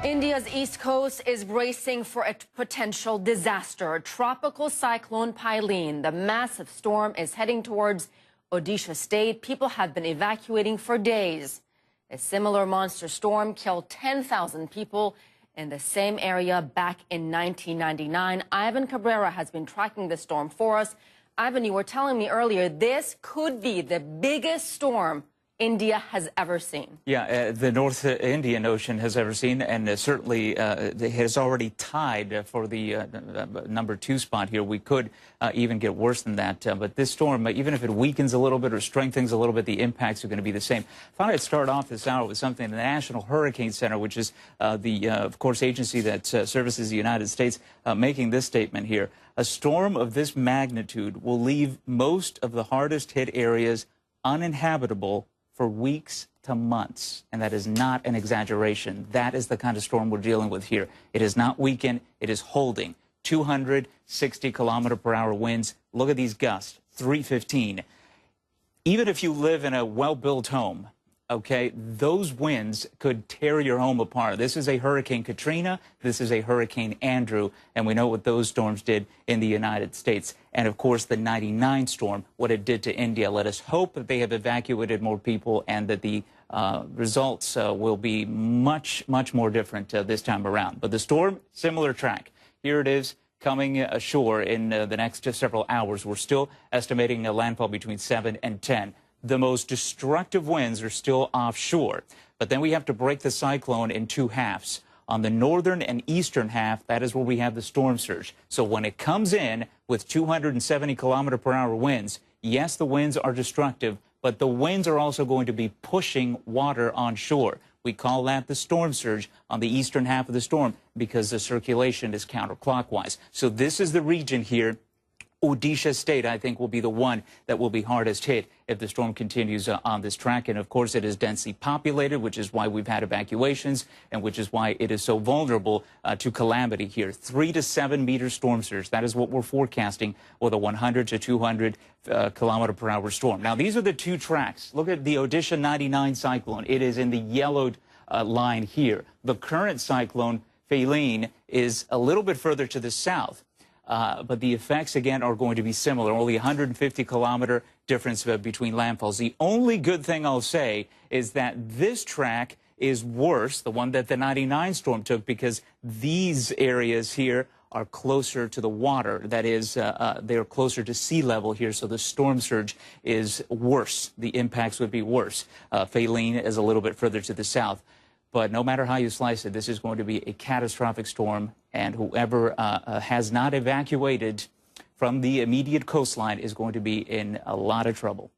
India's east coast is bracing for a potential disaster. Tropical cyclone Phailin, the massive storm, is heading towards Odisha state. People have been evacuating for days. A similar monster storm killed 10,000 people in the same area back in 1999. Ivan Cabrera has been tracking the storm for us. Ivan, you were telling me earlier, this could be the biggest storm India has ever seen. Yeah, the North Indian Ocean has ever seen, and certainly has already tied for the #2 spot here. We could even get worse than that. But this storm, even if it weakens a little bit or strengthens a little bit, the impacts are going to be the same. I thought I'd start off this hour with something. The National Hurricane Center, which is of course, agency that services the United States, making this statement here. A storm of this magnitude will leave most of the hardest hit areas uninhabitable for weeks to months, and that is not an exaggeration. That is the kind of storm we're dealing with here. It is not weakened, it is holding. 260-kilometer-per-hour winds. Look at these gusts, 315. Even if you live in a well-built home, okay, those winds could tear your home apart. This is a Hurricane Katrina, this is a Hurricane Andrew, and we know what those storms did in the United States. And of course, the '99 storm, what it did to India. Let us hope that they have evacuated more people and that the results will be much, much more different this time around. But the storm, similar track. Here it is, coming ashore in the next several hours. We're still estimating a landfall between 7 and 10. The most destructive winds are still offshore. But then we have to break the cyclone in two halves. On the northern and eastern half, that is where we have the storm surge. So when it comes in with 270-kilometer-per-hour winds, yes, the winds are destructive, but the winds are also going to be pushing water on shore. We call that the storm surge on the eastern half of the storm because the circulation is counterclockwise. So this is the region here. Odisha state, I think, will be the one that will be hardest hit if the storm continues on this track. And, of course, it is densely populated, which is why we've had evacuations and which is why it is so vulnerable to calamity here. 3 to 7 meter storm surge. That is what we're forecasting with a 100 to 200 kilometer-per-hour storm. Now, these are the two tracks. Look at the Odisha '99 cyclone. It is in the yellowed line here. The current cyclone, Phailin, is a little bit further to the south. But the effects, again, are going to be similar. Only 150-kilometer difference between landfalls. The only good thing I'll say is that this track is worse, the one that the '99 storm took, because these areas here are closer to the water. That is, they're closer to sea level here, so the storm surge is worse. The impacts would be worse. Phailin is a little bit further to the south. But no matter how you slice it, this is going to be a catastrophic storm, and whoever has not evacuated from the immediate coastline is going to be in a lot of trouble.